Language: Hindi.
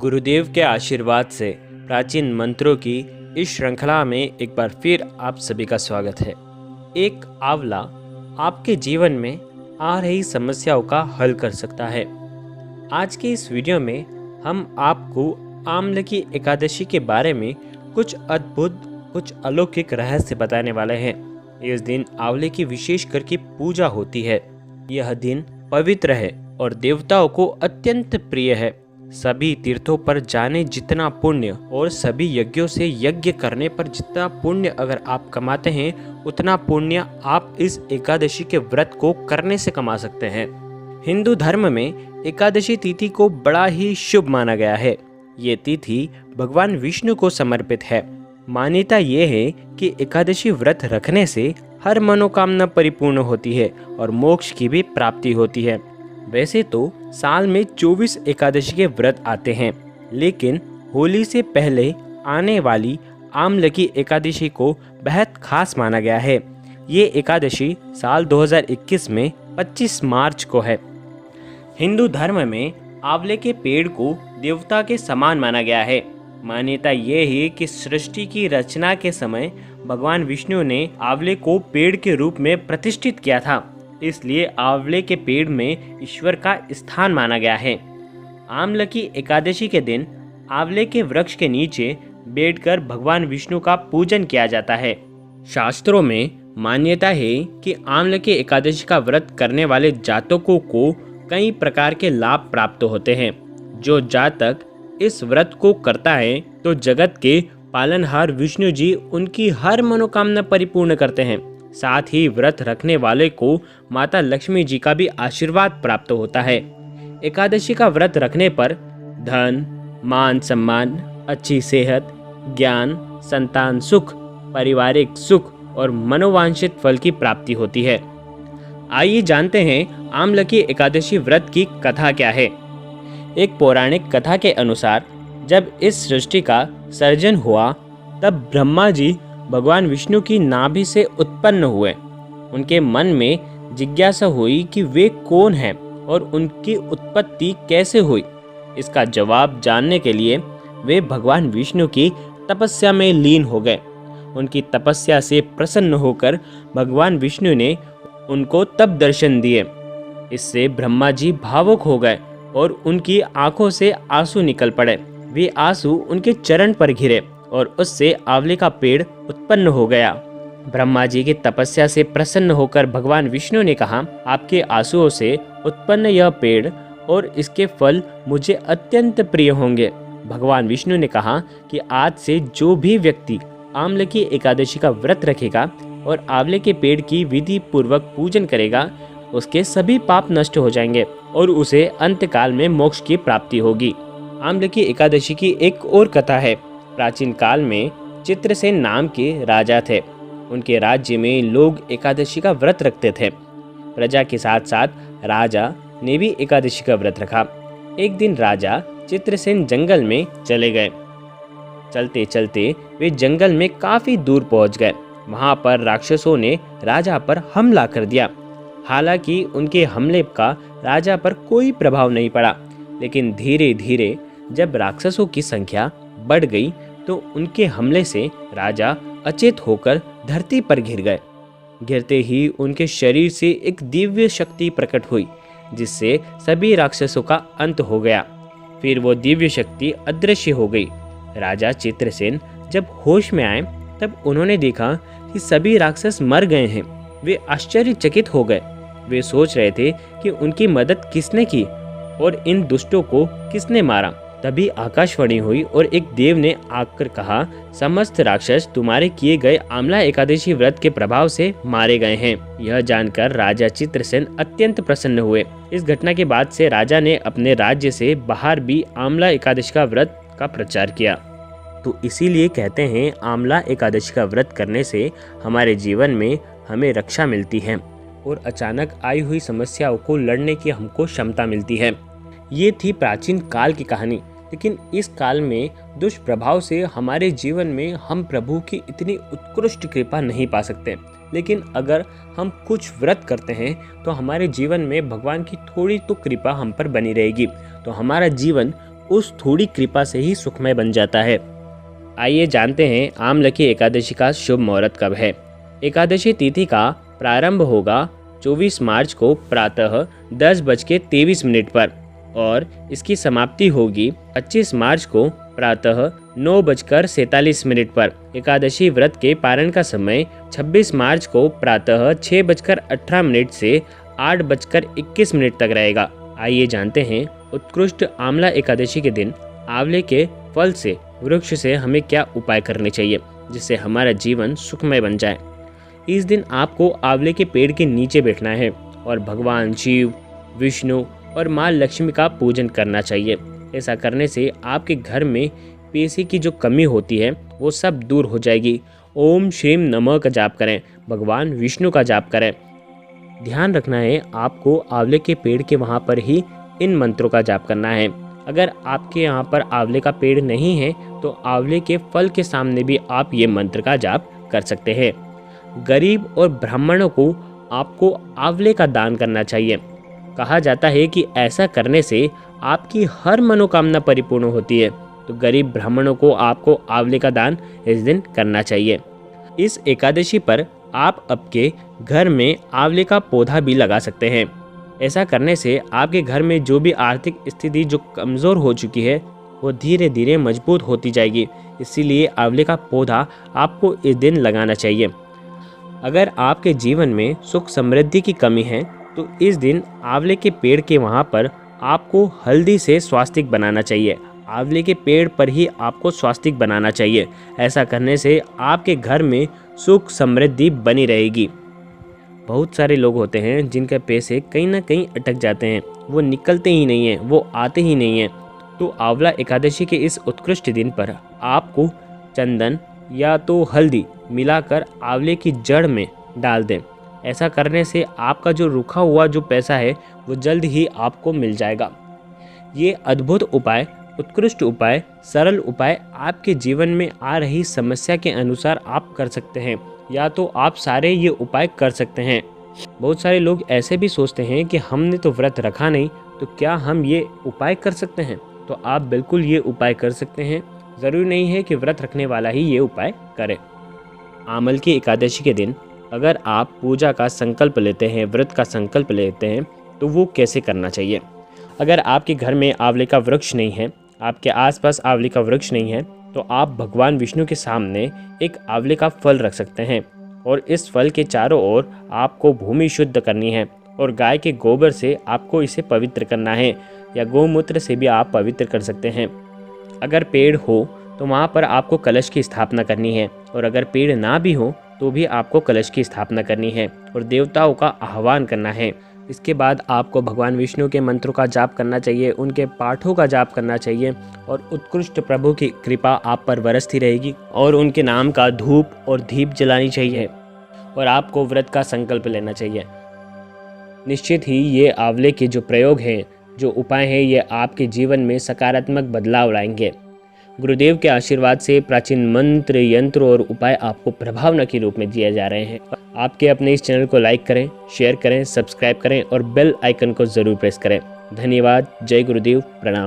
गुरुदेव के आशीर्वाद से प्राचीन मंत्रों की इस श्रृंखला में एक बार फिर आप सभी का स्वागत है। एक आंवला आपके जीवन में आ रही समस्याओं का हल कर सकता है। आज के इस वीडियो में हम आपको आंवले की एकादशी के बारे में कुछ अद्भुत, कुछ अलौकिक रहस्य बताने वाले हैं। इस दिन आंवले की विशेष करके पूजा होती है। यह दिन पवित्र है और देवताओं को अत्यंत प्रिय है। सभी तीर्थों पर जाने जितना पुण्य और सभी यज्ञों से यज्ञ करने पर जितना पुण्य अगर आप कमाते हैं, उतना पुण्य आप इस एकादशी के व्रत को करने से कमा सकते हैं। हिंदू धर्म में एकादशी तिथि को बड़ा ही शुभ माना गया है। ये तिथि भगवान विष्णु को समर्पित है। मान्यता ये है कि एकादशी व्रत रखने से हर मनोकामना परिपूर्ण होती है और मोक्ष की भी प्राप्ति होती है। वैसे तो साल में 24 एकादशी के व्रत आते हैं, लेकिन होली से पहले आने वाली आंवले की एकादशी को बेहद खास माना गया है। ये एकादशी साल 2021 में 25 मार्च को है। हिंदू धर्म में आंवले के पेड़ को देवता के समान माना गया है। मान्यता ये है कि सृष्टि की रचना के समय भगवान विष्णु ने आंवले को पेड़ के रूप में प्रतिष्ठित किया था, इसलिए आंवले के पेड़ में ईश्वर का स्थान माना गया है। आंवले की एकादशी के दिन आंवले के वृक्ष के नीचे बैठकर भगवान विष्णु का पूजन किया जाता है। शास्त्रों में मान्यता है कि आंवले की एकादशी का व्रत करने वाले जातकों को कई प्रकार के लाभ प्राप्त होते हैं। जो जातक इस व्रत को करता है तो जगत के पालनहार विष्णु जी उनकी हर मनोकामना परिपूर्ण करते हैं। साथ ही व्रत रखने वाले को माता लक्ष्मी जी का भी आशीर्वाद प्राप्त होता है। एकादशी का व्रत रखने पर धन, मान सम्मान, अच्छी सेहत, ज्ञान, संतान सुख, पारिवारिक सुख और मनोवांछित फल की प्राप्ति होती है। आइए जानते हैं आंवले की एकादशी व्रत की कथा क्या है। एक पौराणिक कथा के अनुसार जब इस सृष्टि का सर्जन हुआ तब ब्रह्मा जी भगवान विष्णु की नाभि से उत्पन्न हुए। उनके मन में जिज्ञासा हुई कि वे कौन हैं और उनकी उत्पत्ति कैसे हुई। इसका जवाब जानने के लिए वे भगवान विष्णु की तपस्या में लीन हो गए। उनकी तपस्या से प्रसन्न होकर भगवान विष्णु ने उनको तब दर्शन दिए। इससे ब्रह्मा जी भावुक हो गए और उनकी आंखों से आंसू निकल पड़े। वे आंसू उनके चरण पर गिरे और उससे आंवले का पेड़ उत्पन्न हो गया। ब्रह्मा जी की तपस्या से प्रसन्न होकर भगवान विष्णु ने कहा, आपके आंसुओं से उत्पन्न यह पेड़ और इसके फल मुझे अत्यंत प्रिय होंगे। भगवान विष्णु ने कहा कि आज से जो भी व्यक्ति आंवले की एकादशी का व्रत रखेगा और आंवले के पेड़ की विधि पूर्वक पूजन करेगा, उसके सभी पाप नष्ट हो जाएंगे और उसे अंतकाल में मोक्ष की प्राप्ति होगी। आंवले की एकादशी की एक और कथा है। प्राचीन काल में चित्रसेन नाम के राजा थे। उनके राज्य में लोग एकादशी का व्रत रखते थे। प्रजा के साथ साथ राजा ने भी एकादशी का व्रत रखा। एक दिन राजा चित्रसेन जंगल में चले गए। चलते चलते वे जंगल में काफी दूर पहुंच गए। वहां पर राक्षसों ने राजा पर हमला कर दिया। हालांकि उनके हमले का राजा पर कोई प्रभाव नहीं पड़ा, लेकिन धीरे धीरे जब राक्षसों की संख्या बढ़ गई तो उनके हमले से राजा अचेत होकर धरती पर गिर गए। गिरते ही उनके शरीर से एक दिव्य शक्ति प्रकट हुई, जिससे सभी राक्षसों का अंत हो गया। फिर वो दिव्य शक्ति अदृश्य हो गई। राजा चित्रसेन जब होश में आए तब उन्होंने देखा कि सभी राक्षस मर गए हैं। वे आश्चर्यचकित हो गए। वे सोच रहे थे कि उनकी मदद किसने की और इन दुष्टों को किसने मारा। तभी आकाशवाणी हुई और एक देव ने आकर कहा, समस्त राक्षस तुम्हारे किए गए आंवला एकादशी व्रत के प्रभाव से मारे गए हैं। यह जानकर राजा चित्रसेन अत्यंत प्रसन्न हुए। इस घटना के बाद से राजा ने अपने राज्य से बाहर भी आंवला एकादशी का व्रत का प्रचार किया। तो इसीलिए कहते हैं आंवला एकादशी का व्रत करने से हमारे जीवन में हमें रक्षा मिलती है और अचानक आई हुई समस्याओं को लड़ने की हमको क्षमता मिलती है। ये थी प्राचीन काल की कहानी, लेकिन इस काल में दुष्प्रभाव से हमारे जीवन में हम प्रभु की इतनी उत्कृष्ट कृपा नहीं पा सकते। लेकिन अगर हम कुछ व्रत करते हैं तो हमारे जीवन में भगवान की थोड़ी तो कृपा हम पर बनी रहेगी, तो हमारा जीवन उस थोड़ी कृपा से ही सुखमय बन जाता है। आइए जानते हैं आमलकी एकादशी का शुभ मुहूर्त कब है। एकादशी तिथि का प्रारंभ होगा 24 मार्च को प्रातः 10:23 पर और इसकी समाप्ति होगी 25 मार्च को प्रातः 9:47 पर। एकादशी व्रत के पारण का समय 26 मार्च को प्रातः 6:18 से 8:21 तक रहेगा। आइए जानते हैं उत्कृष्ट आंवला एकादशी के दिन आंवले के फल से वृक्ष से हमें क्या उपाय करने चाहिए जिससे हमारा जीवन सुखमय बन जाए। इस दिन आपको आंवले के पेड़ के नीचे बैठना है और भगवान शिव, विष्णु और माँ लक्ष्मी का पूजन करना चाहिए। ऐसा करने से आपके घर में पैसे की जो कमी होती है वो सब दूर हो जाएगी। ओम श्रीम नमः का जाप करें, भगवान विष्णु का जाप करें। ध्यान रखना है आपको आंवले के पेड़ के वहाँ पर ही इन मंत्रों का जाप करना है। अगर आपके यहाँ पर आंवले का पेड़ नहीं है तो आंवले के फल के सामने भी आप ये मंत्र का जाप कर सकते हैं। गरीब और ब्राह्मणों को आपको आंवले का दान करना चाहिए। कहा जाता है कि ऐसा करने से आपकी हर मनोकामना परिपूर्ण होती है। तो गरीब ब्राह्मणों को आपको आंवले का दान इस दिन करना चाहिए। इस एकादशी पर आप आपके घर में आंवले का पौधा भी लगा सकते हैं। ऐसा करने से आपके घर में जो भी आर्थिक स्थिति जो कमज़ोर हो चुकी है वो धीरे धीरे मजबूत होती जाएगी। इसीलिए आंवले का पौधा आपको इस दिन लगाना चाहिए। अगर आपके जीवन में सुख समृद्धि की कमी है तो इस दिन आंवले के पेड़ के वहाँ पर आपको हल्दी से स्वास्तिक बनाना चाहिए। आंवले के पेड़ पर ही आपको स्वास्तिक बनाना चाहिए। ऐसा करने से आपके घर में सुख समृद्धि बनी रहेगी। बहुत सारे लोग होते हैं जिनके पैसे कहीं ना कहीं अटक जाते हैं, वो निकलते ही नहीं हैं, वो आते ही नहीं हैं। तो आंवला एकादशी के इस उत्कृष्ट दिन पर आपको चंदन या तो हल्दी मिलाकर आंवले की जड़ में डाल दें। ऐसा करने से आपका जो रुका हुआ जो पैसा है वो जल्द ही आपको मिल जाएगा। ये अद्भुत उपाय, उत्कृष्ट उपाय, सरल उपाय आपके जीवन में आ रही समस्या के अनुसार आप कर सकते हैं, या तो आप सारे ये उपाय कर सकते हैं। बहुत सारे लोग ऐसे भी सोचते हैं कि हमने तो व्रत रखा नहीं, तो क्या हम ये उपाय कर सकते हैं? तो आप बिल्कुल ये उपाय कर सकते हैं। ज़रूरी नहीं है कि व्रत रखने वाला ही ये उपाय करे। आंवल की एकादशी के दिन अगर आप पूजा का संकल्प लेते हैं, व्रत का संकल्प लेते हैं, तो वो कैसे करना चाहिए? अगर आपके घर में आंवले का वृक्ष नहीं है, आपके आसपास आंवले का वृक्ष नहीं है, तो आप भगवान विष्णु के सामने एक आंवले का फल रख सकते हैं और इस फल के चारों ओर आपको भूमि शुद्ध करनी है और गाय के गोबर से आपको इसे पवित्र करना है, या गौमूत्र से भी आप पवित्र कर सकते हैं। अगर पेड़ हो तो वहाँ पर आपको कलश की स्थापना करनी है, और अगर पेड़ ना भी हो तो भी आपको कलश की स्थापना करनी है और देवताओं का आह्वान करना है। इसके बाद आपको भगवान विष्णु के मंत्रों का जाप करना चाहिए, उनके पाठों का जाप करना चाहिए और उत्कृष्ट प्रभु की कृपा आप पर बरसती रहेगी और उनके नाम का धूप और दीप जलानी चाहिए और आपको व्रत का संकल्प लेना चाहिए। निश्चित ही ये आंवले के जो प्रयोग हैं, जो उपाय हैं, ये आपके जीवन में सकारात्मक बदलाव लाएंगे। गुरुदेव के आशीर्वाद से प्राचीन मंत्र, यंत्र और उपाय आपको प्रभावना के रूप में दिए जा रहे हैं। आपके अपने इस चैनल को लाइक करें, शेयर करें, सब्सक्राइब करें और बेल आइकन को ज़रूर प्रेस करें। धन्यवाद। जय गुरुदेव। प्रणाम।